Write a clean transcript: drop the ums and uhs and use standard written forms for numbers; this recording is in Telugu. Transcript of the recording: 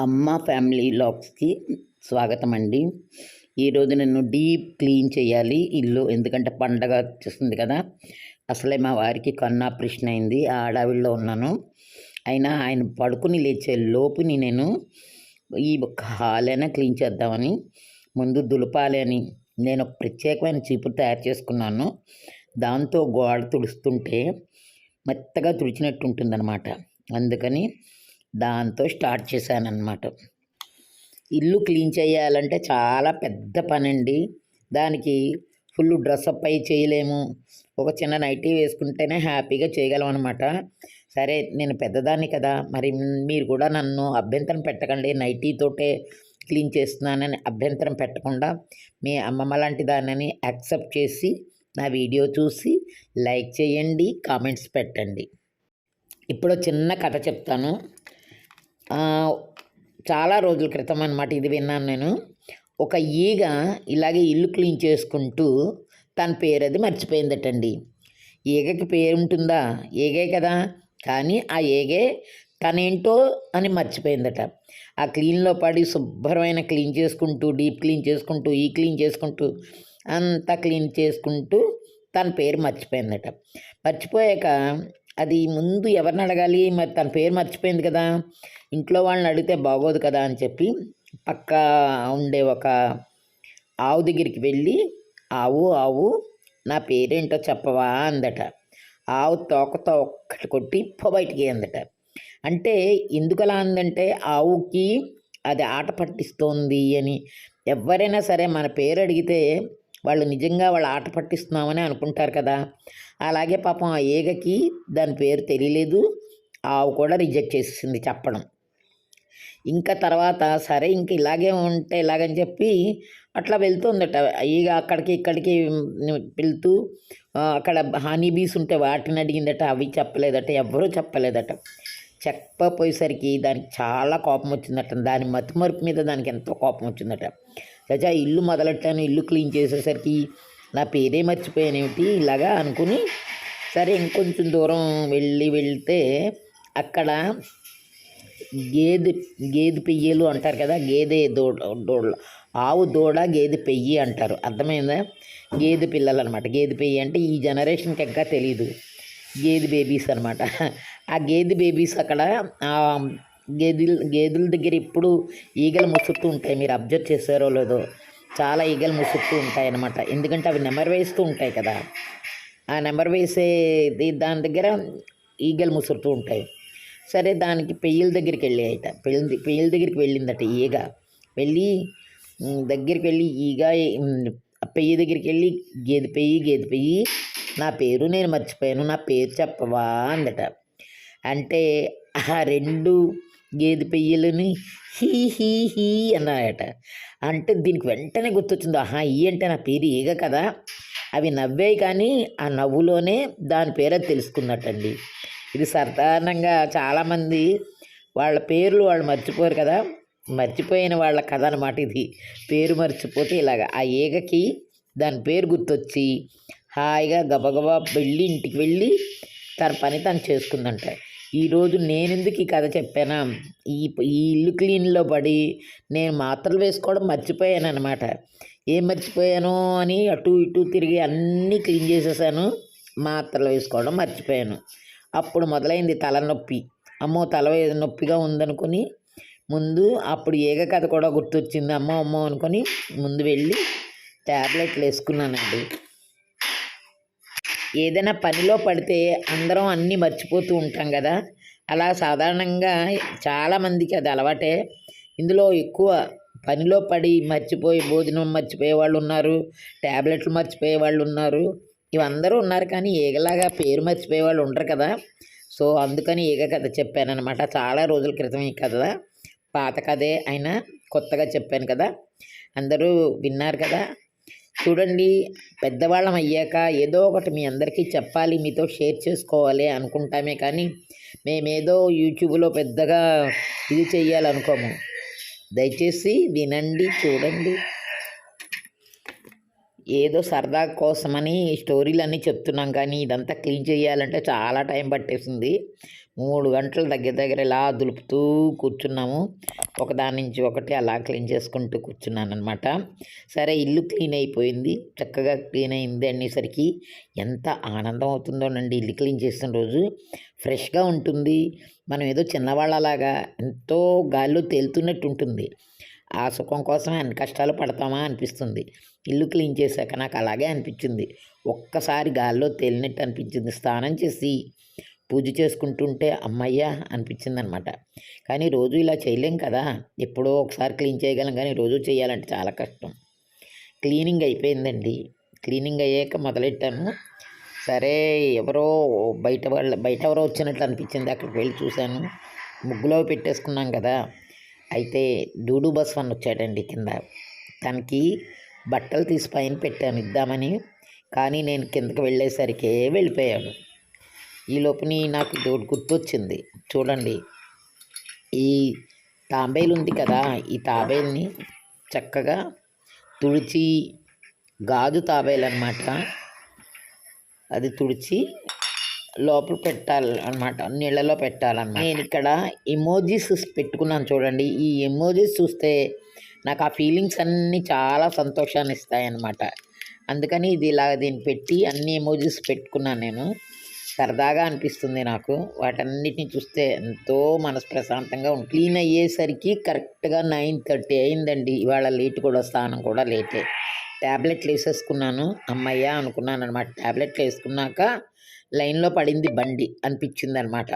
అమ్మ ఫ్యామిలీ వ్లాగ్స్కి స్వాగతం అండి. ఈరోజు నేను డీప్ క్లీన్ చేయాలి ఇల్లు, ఎందుకంటే పండగ వచ్చేస్తుంది కదా. అసలే మా వారికి కన్ను ఆపరేషన్ అయింది, ఆ హడావిడిలో ఉన్నాను. అయినా ఆయన పడుకుని లేచే లోపుని నేను ఈ హాల్ అయినా క్లీన్ చేద్దామని, ముందు దులపాలి అని నేను ఒక ప్రత్యేకమైన చీపురు తయారు చేసుకున్నాను. దాంతో గోడ తుడుస్తుంటే మెత్తగా తుడిచినట్టు ఉంటుందన్నమాట. అందుకని దాంతో స్టార్ట్ చేశానన్నమాట. ఇల్లు క్లీన్ చేయాలంటే చాలా పెద్ద పనండి. దానికి ఫుల్ డ్రెస్అప్ అయి చేయలేము. ఒక చిన్న నైటీ వేసుకుంటేనే హ్యాపీగా చేయగలం అనమాట. సరే, నేను పెద్దదాన్ని కదా, మరి మీరు కూడా నన్ను అభ్యంతరం పెట్టకండి. నైటీతోటే క్లీన్ చేస్తున్నానని అభ్యంతరం పెట్టకుండా మీ అమ్మమ్మ లాంటి దానిని యాక్సెప్ట్ చేసి నా వీడియో చూసి లైక్ చేయండి, కామెంట్స్ పెట్టండి. ఇప్పుడు చిన్న కథ చెప్తాను. చాలా రోజుల క్రితం అనమాట ఇది విన్నాను నేను. ఒక ఈగ ఇలాగే ఇల్లు క్లీన్ చేసుకుంటూ తన పేరు అది మర్చిపోయిందటండి. ఈగకి పేరు ఉంటుందా? ఈగే కదా, కానీ ఆ ఈగే తనేంటో అని మర్చిపోయిందట. ఆ క్లీన్లో పడి శుభ్రమైన క్లీన్ చేసుకుంటూ, డీప్ క్లీన్ చేసుకుంటూ, ఈ క్లీన్ చేసుకుంటూ, అంతా క్లీన్ చేసుకుంటూ తన పేరు మర్చిపోయిందట. మర్చిపోయాక అది ముందు ఎవరిని అడగాలి? మరి తన పేరు మర్చిపోయింది కదా, ఇంట్లో వాళ్ళని అడిగితే బాగోదు కదా అని చెప్పి పక్క ఉండే ఒక ఆవు దగ్గరికి వెళ్ళి, ఆవు ఆవు నా పేరేంటో చెప్పవా అందట. ఆవు తోకతో ఒక్కటి కొట్టి బయటికి అందట. అంటే ఎందుకు అలా అందంటే, ఆవుకి అది ఆట పట్టిస్తోంది అని. ఎవరైనా సరే మన పేరు అడిగితే వాళ్ళు నిజంగా వాళ్ళు ఆట పట్టిస్తున్నామని అనుకుంటారు కదా. అలాగే పాపం ఆ ఈగకి దాని పేరు తెలియలేదు. ఆవు కూడా రిజెక్ట్ చేసేసింది చెప్పడం. ఇంకా తర్వాత సరే ఇంక ఇలాగే ఉంటే ఇలాగని చెప్పి అట్లా వెళ్తుందట ఈగ. అక్కడికి ఇక్కడికి వెళ్తూ అక్కడ హనీ బీస్ ఉంటే వాటిని అడిగిందట, అవి చెప్పలేదట, ఎవ్వరూ చెప్పలేదట. చెప్పపోయేసరికి దానికి చాలా కోపం వచ్చిందట. దాని మతిమరుపు మీద దానికి ఎంతో కోపం వచ్చిందట. సజా ఇల్లు మొదలెట్టాను, ఇల్లు క్లీన్ చేసేసరికి నా పేరే మర్చిపోయానేమిటి ఇలాగా అనుకుని, సరే ఇంకొంచెం దూరం వెళ్తే అక్కడ గేదె పెయ్యలు అంటారు కదా, గేదె దూడ, ఆవు దూడ గేదె పెయ్యి అంటారు. అర్థమైందా? గేదె పిల్లలు అనమాట. గేదె పెయ్యి అంటే ఈ జనరేషన్కి ఇంకా తెలీదు, గేదె బేబీస్ అనమాట. ఆ గేదె బేబీస్ అక్కడ గేదెల దగ్గర ఇప్పుడు ఈగలు ముసురుతూ ఉంటాయి. మీరు అబ్జర్వ్ చేశారో లేదో, చాలా ఈగలు ముసురుతూ ఉంటాయి అన్నమాట. ఎందుకంటే అవి నెంబర్ వేస్తూ ఉంటాయి కదా. ఆ నెంబర్ వేసే దాని దగ్గర ఈగలు ముసురుతూ ఉంటాయి. సరే, దానికి పెయ్యల దగ్గరికి వెళ్ళాయట. పెయ్యల దగ్గరికి వెళ్ళిందట ఈగ. దగ్గరికి వెళ్ళి ఈగ పెయ్యి దగ్గరికి వెళ్ళి, గేదె పెయ్యి నా పేరు నేను మర్చిపోయాను, నా పేరు చెప్పవా అందట. అంటే ఆ రెండు గేదె పెయ్యలని హీ హీ హీ అన్నాయట. అంటే దీనికి వెంటనే గుర్తొచ్చింది, ఆహా ఈ అంటే నా పేరు ఈగ కదా. అవి నవ్వాయి, కానీ ఆ నవ్వులోనే దాని పేరు అది తెలుసుకున్నట్టండి. ఇది సాధారణంగా చాలామంది వాళ్ళ పేర్లు వాళ్ళు మర్చిపోరు కదా, మర్చిపోయిన వాళ్ళ కథ అనమాట ఇది. పేరు మర్చిపోతే ఇలాగ ఆ ఈగకి దాని పేరు గుర్తొచ్చి హాయిగా గబగబా వెళ్ళి ఇంటికి వెళ్ళి తన పని తను చేసుకుందంట. ఈరోజు నేనెందుకు ఈ కథ చెప్పానా, ఈ ఇల్లు క్లీన్లో పడి నేను మాత్రలు వేసుకోవడం మర్చిపోయాను అనమాట. ఏం మర్చిపోయాను అని అటు ఇటు తిరిగి అన్నీ క్లీన్ చేసేసాను, మాత్రలు వేసుకోవడం మర్చిపోయాను. అప్పుడు మొదలైంది తలనొప్పి. అమ్మో తల నొప్పిగా ఉందనుకొని ముందు అప్పుడు ఈగ కథ కూడా గుర్తొచ్చింది. అమ్మో అనుకొని ముందు వెళ్ళి ట్యాబ్లెట్లు వేసుకున్నానండి. ఏదైనా పనిలో పడితే అందరం అన్నీ మర్చిపోతూ ఉంటాం కదా, అలా సాధారణంగా చాలామందికి అది అలవాటే. ఇందులో ఎక్కువ పనిలో పడి మర్చిపోయి భోజనం మర్చిపోయే వాళ్ళు ఉన్నారు, ట్యాబ్లెట్లు మర్చిపోయే వాళ్ళు ఉన్నారు, ఇవందరూ ఉన్నారు. కానీ ఈగలాగా పేరు మర్చిపోయే వాళ్ళు ఉండరు కదా. సో అందుకని ఈగ కథ చెప్పానమాట. చాలా రోజుల క్రితం ఈ కథ, పాత కథే అయినా కొత్తగా చెప్పాను కదా, అందరూ విన్నారు కదా. చూడండి, పెద్దవాళ్ళం అయ్యాక ఏదో ఒకటి మీ అందరికీ చెప్పాలి, మీతో షేర్ చేసుకోవాలి అనుకుంటామే, కానీ మేమేదో యూట్యూబ్లో పెద్దగా ఇది చెయ్యాలనుకోము. దయచేసి వినండి, చూడండి. ఏదో సరదా కోసమని స్టోరీలు అన్నీ చెప్తున్నాం, కానీ ఇదంతా క్లీన్ చేయాలంటే చాలా టైం పట్టేసింది. 3 గంటలు దగ్గర దగ్గర ఇలా దులుపుతూ కూర్చున్నాము. ఒకదాని నుంచి ఒకటి అలా క్లీన్ చేసుకుంటూ కూర్చున్నాననమాట. సరే ఇల్లు క్లీన్ అయిపోయింది. చక్కగా క్లీన్ అయింది అనేసరికి ఎంత ఆనందం అవుతుందోనండి ఇల్లు క్లీన్ చేసిన రోజు. ఫ్రెష్‌గా ఉంటుంది. మనం ఏదో చిన్నవాళ్ళలాగా ఎంతో గాలిలో తేలుతున్నట్టు ఉంటుంది. ఆ సుఖం కోసమే అన్ని కష్టాలు పడతామా అనిపిస్తుంది. ఇల్లు క్లీన్ చేశాక నాకు అలాగే అనిపించింది. ఒక్కసారి గాల్లో తేలినట్టు అనిపించింది. స్నానం చేసి పూజ చేసుకుంటుంటే హమ్మయ్య అనిపించిందనమాట. కానీ రోజు ఇలా చేయలేం కదా! ఎప్పుడో ఒకసారి క్లీన్ చేయగలం కానీ రోజు చేయాలంటే చాలా కష్టం. క్లీనింగ్ అయిపోయిందండి. క్లీనింగ్ అయ్యాక మొదలెట్టాను. సరే ఎవరో బయట ఎవరో వచ్చినట్లు అనిపించింది. అక్కడికి వెళ్ళి చూశాను. ముగ్గులో పెట్టేసుకున్నాం కదా! అయితే డూడు బసవన్న వచ్చాడండి కింద. తనకి బట్టలు తీసి పైన పెట్టాను ఇద్దామని. కానీ నేను కిందకి వెళ్ళేసరికే వెళ్ళిపోయాడు. ఈలోపుని నాకు ఇదోటి గుర్తొచ్చింది. చూడండి, ఈ తాంబేలు ఉంది కదా! ఈ తాబేలుని చక్కగా తుడిచి, గాజు తాబేలనమాట. అది తుడిచి లోపల పెట్టాలన్నమాట. నీళ్ళలో పెట్టాలన్నమాట. నేను ఇక్కడ ఎమోజీస్ పెట్టుకున్నాను చూడండి. ఈ ఎమోజీస్ చూస్తే నాకు ఆ ఫీలింగ్స్ అన్నీ చాలా సంతోషాన్ని ఇస్తాయన్నమాట. అందుకని దీన్ని పెట్టి అన్ని ఎమోజీస్ పెట్టుకున్నాను నేను. సరదాగా అనిపిస్తుంది నాకు. వాటన్నిటిని చూస్తే ఎంతో మనసు ప్రశాంతంగా ఉంటుంది. క్లీన్ అయ్యేసరికి కరెక్ట్‌గా 9:30 అయిందండి. ఇవాళ లేట్ కూడా, స్నానం కూడా లేటే. ట్యాబ్లెట్లు వేసేసుకున్నాను. హమ్మయ్య అనుకున్నాననమాట. ట్యాబ్లెట్లు వేసుకున్నాక లైన్‌లో పడింది బండి అనిపించిందనమాట.